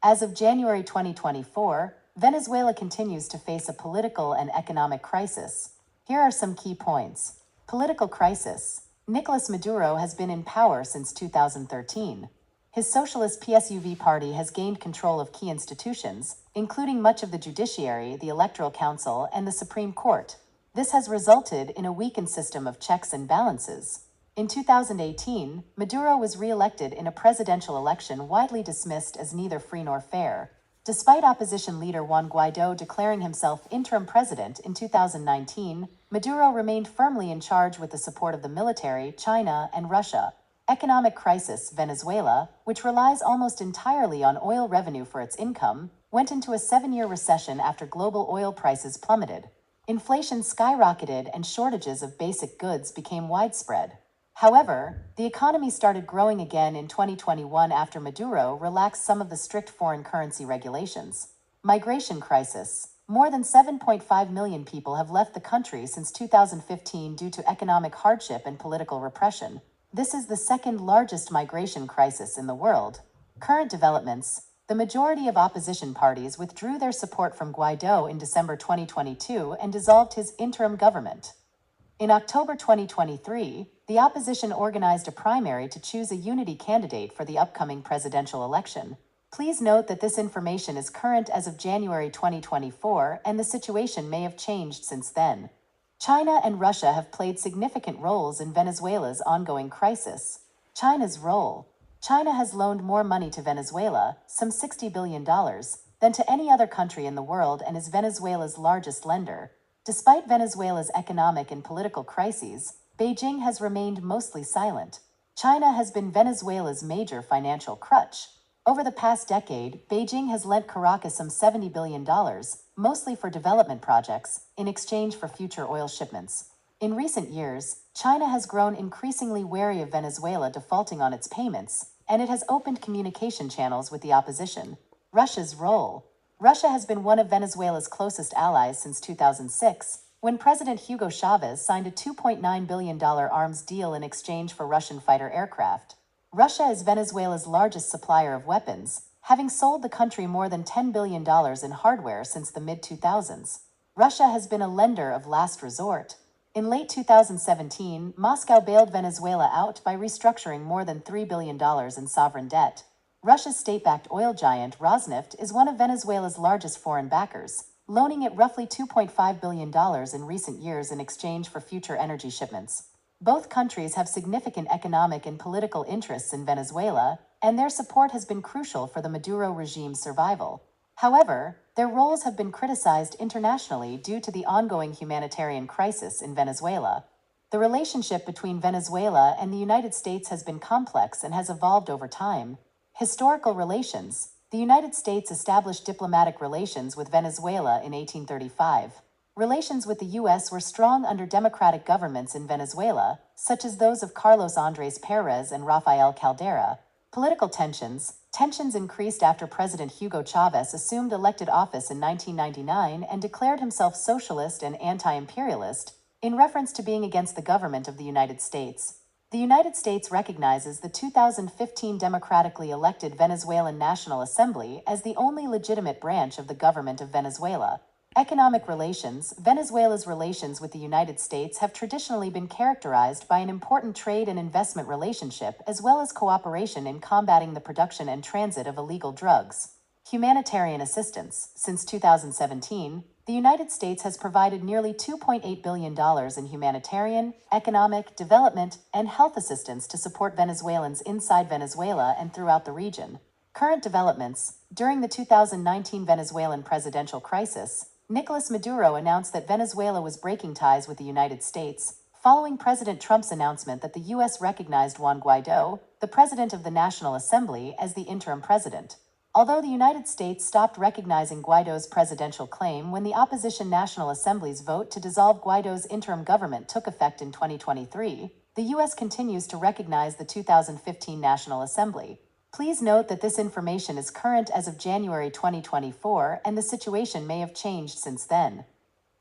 As of January 2024, Venezuela continues to face a political and economic crisis. Here are some key points. Political crisis. Nicolas Maduro has been in power since 2013. His socialist PSUV party has gained control of key institutions, including much of the judiciary, the Electoral Council, and the Supreme Court. This has resulted in a weakened system of checks and balances. In 2018, Maduro was re-elected in a presidential election widely dismissed as neither free nor fair. Despite opposition leader Juan Guaidó declaring himself interim president in 2019, Maduro remained firmly in charge with the support of the military, China, and Russia. Economic crisis. Venezuela, which relies almost entirely on oil revenue for its income, went into a 7-year recession after global oil prices plummeted. Inflation skyrocketed and shortages of basic goods became widespread. However, the economy started growing again in 2021 after Maduro relaxed some of the strict foreign currency regulations. Migration crisis. More than 7.5 million people have left the country since 2015 due to economic hardship and political repression. This is the second largest migration crisis in the world. Current developments. The majority of opposition parties withdrew their support from Guaidó in December 2022 and dissolved his interim government. In October 2023, the opposition organized a primary to choose a unity candidate for the upcoming presidential election. Please note that this information is current as of January 2024, and the situation may have changed since then. China and Russia have played significant roles in Venezuela's ongoing crisis. China's role. China has loaned more money to Venezuela, some $60 billion, than to any other country in the world and is Venezuela's largest lender. Despite Venezuela's economic and political crises, Beijing has remained mostly silent. China has been Venezuela's major financial crutch. Over the past decade, Beijing has lent Caracas some $70 billion, mostly for development projects, in exchange for future oil shipments. In recent years, China has grown increasingly wary of Venezuela defaulting on its payments, and it has opened communication channels with the opposition. Russia's role. Russia has been one of Venezuela's closest allies since 2006, when President Hugo Chavez signed a $2.9 billion arms deal in exchange for Russian fighter aircraft. Russia is Venezuela's largest supplier of weapons, having sold the country more than $10 billion in hardware since the mid-2000s. Russia has been a lender of last resort. In late 2017, Moscow bailed Venezuela out by restructuring more than $3 billion in sovereign debt. Russia's state-backed oil giant Rosneft is one of Venezuela's largest foreign backers, loaning it roughly $2.5 billion in recent years in exchange for future energy shipments. Both countries have significant economic and political interests in Venezuela, and their support has been crucial for the Maduro regime's survival. However, their roles have been criticized internationally due to the ongoing humanitarian crisis in Venezuela. The relationship between Venezuela and the United States has been complex and has evolved over time. Historical relations. The United States established diplomatic relations with Venezuela in 1835. Relations with the U.S. were strong under democratic governments in Venezuela, such as those of Carlos Andrés Pérez and Rafael Caldera. Political tensions. Tensions increased after President Hugo Chavez assumed elected office in 1999 and declared himself socialist and anti-imperialist, in reference to being against the government of the United States. The United States recognizes the 2015 democratically elected Venezuelan National Assembly as the only legitimate branch of the government of Venezuela. Economic relations. Venezuela's relations with the United States have traditionally been characterized by an important trade and investment relationship as well as cooperation in combating the production and transit of illegal drugs. Humanitarian assistance. Since 2017, the United States has provided nearly $2.8 billion in humanitarian, economic, development, and health assistance to support Venezuelans inside Venezuela and throughout the region. Current developments. During the 2019 Venezuelan presidential crisis, Nicolas Maduro announced that Venezuela was breaking ties with the United States, following President Trump's announcement that the U.S. recognized Juan Guaidó, the president of the National Assembly, as the interim president. Although the United States stopped recognizing Guaidó's presidential claim when the opposition National Assembly's vote to dissolve Guaidó's interim government took effect in 2023, the U.S. continues to recognize the 2015 National Assembly. Please note that this information is current as of January 2024, and the situation may have changed since then.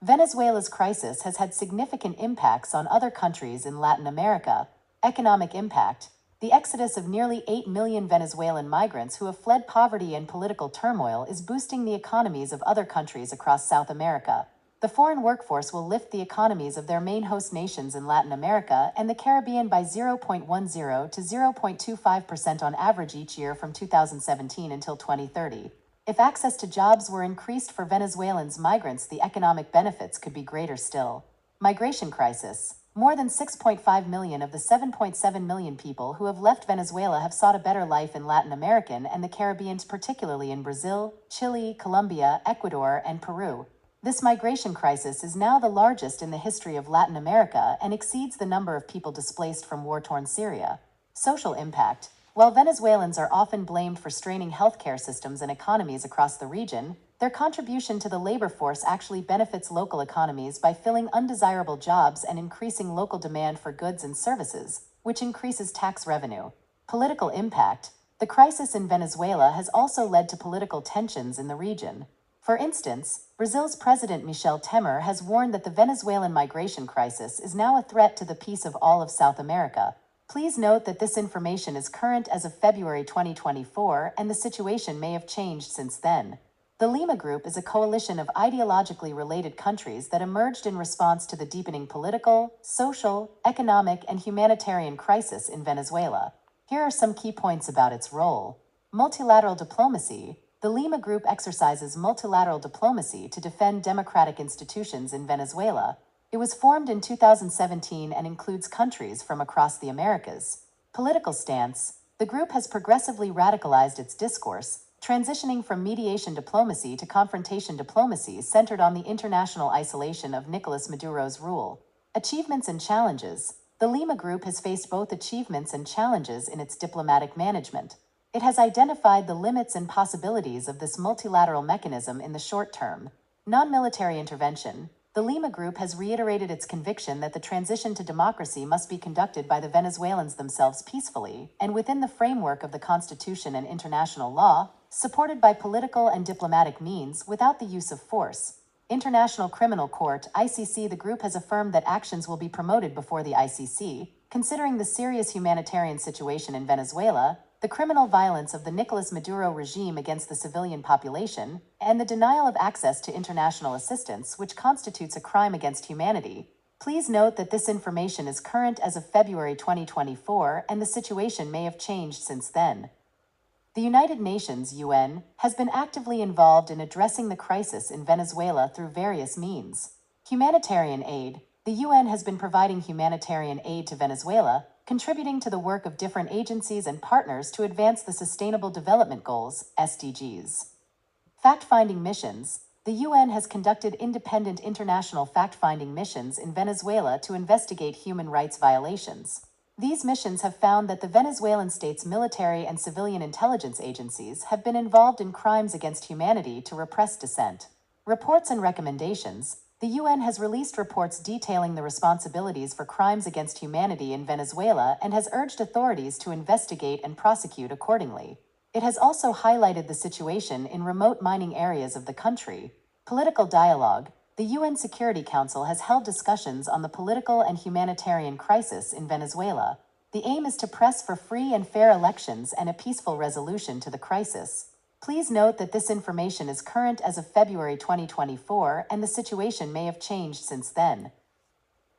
Venezuela's crisis has had significant impacts on other countries in Latin America. Economic impact. The exodus of nearly 8 million Venezuelan migrants who have fled poverty and political turmoil is boosting the economies of other countries across South America. The foreign workforce will lift the economies of their main host nations in Latin America and the Caribbean by 0.10 to 0.25% on average each year from 2017 until 2030. If access to jobs were increased for Venezuelans migrants, the economic benefits could be greater still. Migration crisis. More than 6.5 million of the 7.7 million people who have left Venezuela have sought a better life in Latin America and the Caribbean, particularly in Brazil, Chile, Colombia, Ecuador, and Peru. This migration crisis is now the largest in the history of Latin America and exceeds the number of people displaced from war-torn Syria. Social impact. While Venezuelans are often blamed for straining healthcare systems and economies across the region, their contribution to the labor force actually benefits local economies by filling undesirable jobs and increasing local demand for goods and services, which increases tax revenue. Political impact. The crisis in Venezuela has also led to political tensions in the region. For instance, Brazil's President Michel Temer has warned that the Venezuelan migration crisis is now a threat to the peace of all of South America. Please note that this information is current as of February 2024, and the situation may have changed since then. The Lima Group is a coalition of ideologically related countries that emerged in response to the deepening political, social, economic, and humanitarian crisis in Venezuela. Here are some key points about its role. Multilateral diplomacy. The Lima Group exercises multilateral diplomacy to defend democratic institutions in Venezuela. It was formed in 2017 and includes countries from across the Americas. Political stance. The group has progressively radicalized its discourse, transitioning from mediation diplomacy to confrontation diplomacy centered on the international isolation of Nicolas Maduro's rule. Achievements and challenges. The Lima Group has faced both achievements and challenges in its diplomatic management. It has identified the limits and possibilities of this multilateral mechanism in the short term. Non-military intervention. The Lima Group has reiterated its conviction that the transition to democracy must be conducted by the Venezuelans themselves peacefully and within the framework of the Constitution and international law, supported by political and diplomatic means without the use of force. International Criminal Court (ICC). The group has affirmed that actions will be promoted before the ICC, considering the serious humanitarian situation in Venezuela, the criminal violence of the Nicolas Maduro regime against the civilian population, and the denial of access to international assistance, which constitutes a crime against humanity. Please note that this information is current as of February 2024, and the situation may have changed since then. The United Nations (UN) has been actively involved in addressing the crisis in Venezuela through various means. Humanitarian aid. The UN has been providing humanitarian aid to Venezuela, contributing to the work of different agencies and partners to advance the Sustainable Development Goals, SDGs. Fact-finding missions. The UN has conducted independent international fact-finding missions in Venezuela to investigate human rights violations. These missions have found that the Venezuelan state's military and civilian intelligence agencies have been involved in crimes against humanity to repress dissent. Reports and recommendations. The UN has released reports detailing the responsibilities for crimes against humanity in Venezuela and has urged authorities to investigate and prosecute accordingly. It has also highlighted the situation in remote mining areas of the country. Political dialogue. The UN Security Council has held discussions on the political and humanitarian crisis in Venezuela. The aim is to press for free and fair elections and a peaceful resolution to the crisis. Please note that this information is current as of February 2024, and the situation may have changed since then.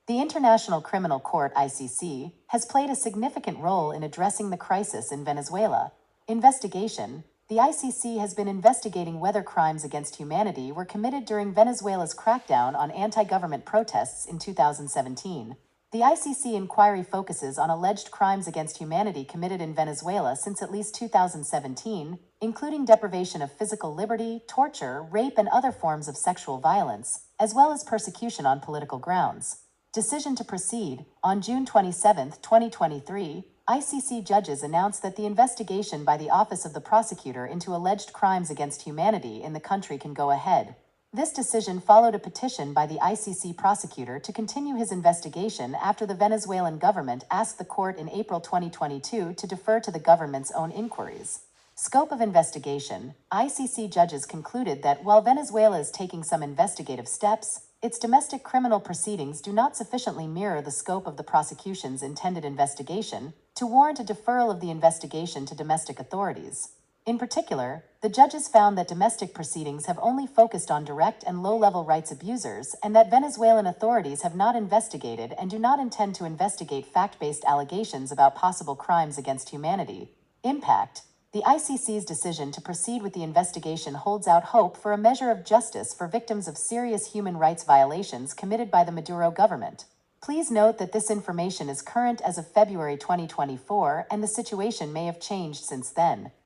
The International Criminal Court (ICC) has played a significant role in addressing the crisis in Venezuela. Investigation. The ICC has been investigating whether crimes against humanity were committed during Venezuela's crackdown on anti-government protests in 2017. The ICC inquiry focuses on alleged crimes against humanity committed in Venezuela since at least 2017, including deprivation of physical liberty, torture, rape, and other forms of sexual violence, as well as persecution on political grounds. Decision to proceed. On June 27, 2023, ICC judges announced that the investigation by the Office of the Prosecutor into alleged crimes against humanity in the country can go ahead. This decision followed a petition by the ICC prosecutor to continue his investigation after the Venezuelan government asked the court in April 2022 to defer to the government's own inquiries. Scope of investigation. ICC judges concluded that while Venezuela is taking some investigative steps, its domestic criminal proceedings do not sufficiently mirror the scope of the prosecution's intended investigation, to warrant a deferral of the investigation to domestic authorities. In particular, the judges found that domestic proceedings have only focused on direct and low-level rights abusers and that Venezuelan authorities have not investigated and do not intend to investigate fact-based allegations about possible crimes against humanity. Impact: the ICC's decision to proceed with the investigation holds out hope for a measure of justice for victims of serious human rights violations committed by the Maduro government. Please note that this information is current as of February 2024, and the situation may have changed since then.